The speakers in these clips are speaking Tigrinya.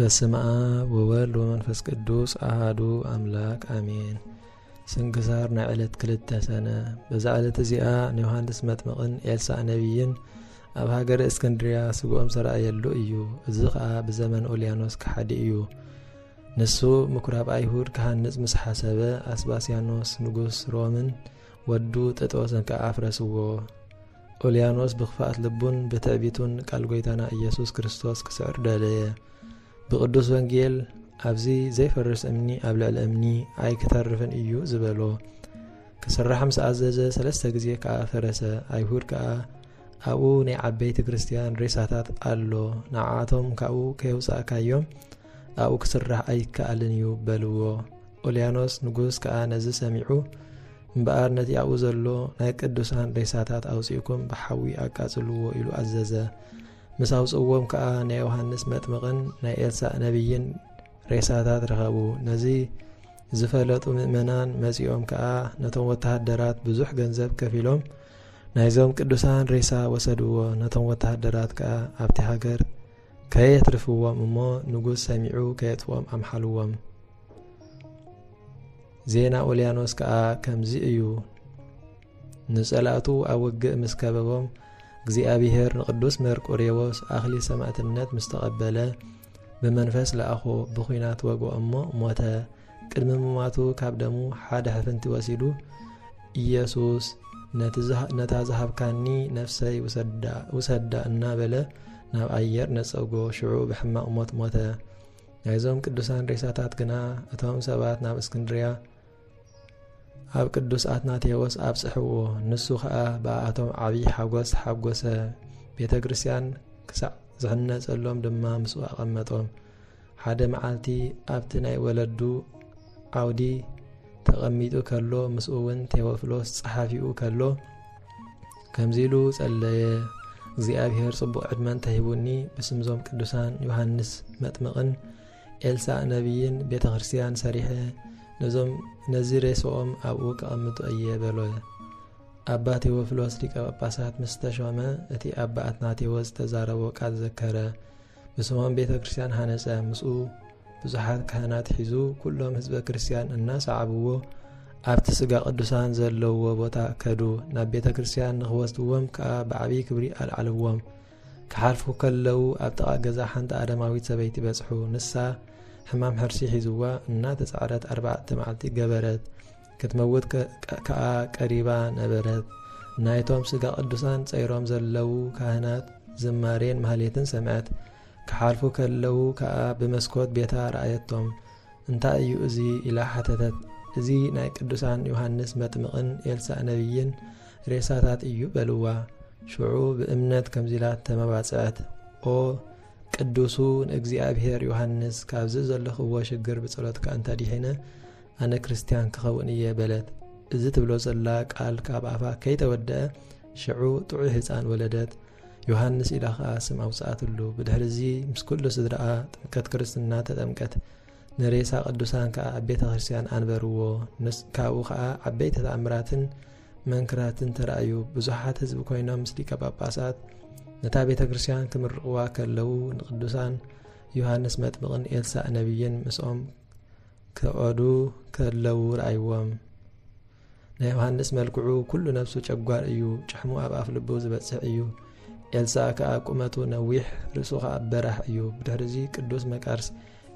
በስመ አብ ወወልድ ወመንፈስ ቅዱስ አሐዱ አምላክ አሜን። ስንክሳር ናይ ዕለት 2 ሰነ በዛ ዕለት እዚኣ ዮሐንስ መጥምቅን ኤልሳዕ ነቢይን ኣብ ሃገረ እስክንድርያ ስጉኦም ሰራየሉ እዩ። እዚ ከዓ ብዘመን ኦልያኖስ ከሓዲ እዩ። ንሱ ምኩራብ አይሁድ ካህንጽ ምስ ሓሰበ አስባስያኖስ ንጉስ ሮምን ወዱ ጥጦስን ከኣፍረስዎ። ኦልያኖስ ብኽፋት ልቡን ብትዕቢቱን ቃል ጎይታና ኢየሱስ ክርስቶስ ክስዕር ደለየ። ብቅዱስ ወንጌል ኣብዚ ዘይፈርስ እምኒ ኣብ ልዕሊ እምኒ ኣይክተርፍን እዩ ዝበሎ። ክስራሕ ምስ ኣዘዘ 3 ግዜ ከዓ ፈረሰ። አይሁድ ከዓ ኣብኡ ናይ ዓበይቲ ክርስቲያን ሬሳታት ኣሎ፣ ንዓቶም ካብኡ ከየውፃእካዮም ኣብኡ ክስራሕ ኣይከኣልን እዩ በልዎ። ኦልያኖስ ንጉስ ከዓ ነዚ ሰሚዑ እምበኣር ነቲ ኣብኡ ዘሎ ናይ ቅዱሳን ሬሳታት ኣውፂእኩም ብሓዊ ኣቃጽልዎ ኢሉ ኣዘዘ። ምስ ኣውፅዎም ከዓ ናይ ዮሐንስ መጥምቅን ናይ ኤልሳዕ ነቢይን ሬሳታት ረኸቡ። ነዚ ዝፈለጡ ምእመናን መጺኦም ከዓ ነቶም ወተሃደራት ብዙሕ ገንዘብ ከፊሎም ናይዞም ቅዱሳን ሬሳ ወሰድዎ። ነቶም ወተሃደራት ከዓ ኣብቲ ሃገር ከየትርፍዎም እሞ ንጉስ ሰሚዑ ከየጥፍኦም ኣምሓልዎም። ዜና ኦልያኖስ ከዓ ከምዚ እዩ። ንጸላእቱ ኣብ ውግእ ምስ ከበቦም እግዚአብሔር ንቅዱስ መርቆሬዎስ ኣኽሊ ሰማዕትነት ምስ ተቐበለ ብመንፈስ ለኣኾ ብኹናት ወግኦ እሞ ሞተ። ቅድሚ ምማቱ ካብ ደሙ ሓደ ሕፍንቲ ወሲዱ ኢየሱስ ነታ ዝሃብካኒ ነፍሰይ ውሰዳ እናበለ ናብ ኣየር ነጸጎ። ሽዑ ብሕማቕ ሞት ሞተ። ናይዞም ቅዱሳን ሬሳታት ግና እቶም ሰባት ናብ እስክንድርያ ኣብ ቅዱስ አትናቴዎስ ኣብጽሕዎ። ንሱ ከዓ ብኣቶም ዓብይ ሓጎስ ሓጎሰ። ቤተ ክርስቲያን ክሳዕ ዝሕነጸሎም ድማ ምስኡ ኣቐመጦም። ሓደ መዓልቲ ኣብቲ ናይ ወለዱ ዓውዲ ተቐሚጡ ከሎ ምስኡ እውን ቴዎፍሎስ ጸሓፊኡ ከሎ ከምዚሉ ጸለየ። እግዚአብሔር ጽቡቕ ዕድመን ተሂቡኒ ብስምዞም ቅዱሳን ዮሐንስ መጥምቅን ኤልሳዕ ነቢይን ቤተ ክርስቲያን ሰሪሐ ነዚ ሬሶኦም ኣብኡ ከቐምጡ እየ በሎ። ኣባ ቴዎፍሎስ ሊቀ ጳጳሳት ምስ ተሾመ እቲ ኣባ አትናቴዎስ ተዛረቦ ቃል ዘከረ። ብስሞም ቤተ ክርስቲያን ሃነጸ። ምስኡ ብዙሓት ካህናት ሒዙ ኩሎም ህዝበ ክርስቲያን እናሰዓብዎ ኣብቲ ስጋ ቅዱሳን ዘለውዎ ቦታ ከዱ። ናብ ቤተ ክርስቲያን ንኽወስድዎም ከዓ ብዓብይ ክብሪ ኣልዓልዎም። ክሓልፉ ከለው ኣብ ጥቓ ገዛ ሓንቲ ኣደማዊት ሰበይቲ በጽሑ። ንሳ ሕማም ሕርሲ ሒዝዋ እናተጻዕረት 4 መዓልቲ ገበረት። ክትመውት ከዓ ቀሪባ ነበረት። ናይቶም ስጋ ቅዱሳን ጸይሮም ዘለው ካህናት ዝማሬን ማህሌትን ሰምዐት። ክሓልፉ ከለው ከዓ ብመስኮት ቤታ ረኣየቶም። እንታይ እዩ እዚ ኢላ ሓተተት። እዚ ናይ ቅዱሳን ዮሐንስ መጥምቅን ኤልሳዕ ነቢይን ሬሳታት እዩ በልዋ። ሽዑ ብእምነት ከምዚላ ተመባጽዐት። ኦ ቅዱሱ ንእግዚአብሔር ዮሐንስ ካብዚ ዘለኽዎ ሽግር ብጸሎትካ እንተዲሒነ ኣነ ክርስቲያን ክኸውን እየ በለት። እዚ ትብሎ ዘላ ቃል ካብ ኣፋ ከይተወድአ ሽዑ ጥዑይ ህፃን ወለደት። ዮሐንስ ኢላ ከዓ ስም ኣውፅኣትሉ። ብድሕሪ እዚ ምስ ኩሉ ስድራኣ ጥምቀት ክርስትና ተጠምቀት። ንሬሳ ቅዱሳን ከዓ ኣብ ቤተ ክርስቲያን ኣንበርዎ። ካብኡ ከዓ ዓበይቲ ተኣምራትን መንክራትን ተረኣዩ። ብዙሓት ህዝቢ ኮይኖም ምስ ሊቀ ጳጳሳት ነታ ቤተ ክርስቲያን ክምርቕዋ ከለው ንቅዱሳን ዮሐንስ መጥምቅን ኤልሳዕ ነቢይን ምስኦም ክዖዱ ከለው ረኣይዎም። ናይ ዮሐንስ መልክዑ ኩሉ ነፍሱ ጨጓር እዩ። ጭሕሙ ኣብ ኣፍ ልቡ ዝበጽሕ እዩ። ኤልሳዕ ከዓ ቁመቱ ነዊሕ፣ ርእሱ ከዓ በራህ እዩ። ብድሕሪ እዚ ቅዱስ መቃርስ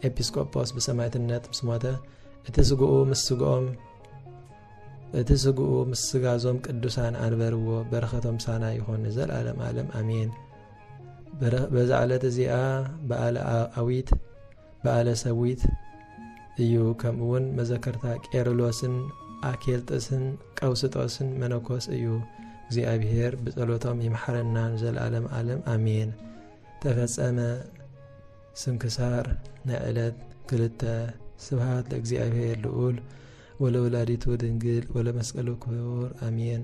ኤጲስቆጶስ ብሰማዕትነት ምስ ሞተ እቲ ስጉኡ ምስ ስጋዞም ቅዱሳን አንበርዎ። በረኸቶም ሳና ይኾን ዘለዓለም ዓለም አሜን። በዛ ዕለት እዚኣ በዓለ ሰዊት እዩ። ከምኡውን መዘከርታ ቄርሎስን አኬልጥስን ቀውስጦስን መነኮስ እዩ። እግዚአብሔር ብጸሎቶም ይምሐረናን ዘለዓለም ዓለም አሜን። ተፈጸመ። ስንክሳር ናይ ዕለት 2 ስብሐት ለእግዚአብሔር ልዑል ወለወላዲቱ ድንግል ወለመስቀሉ ክቡር አሜን።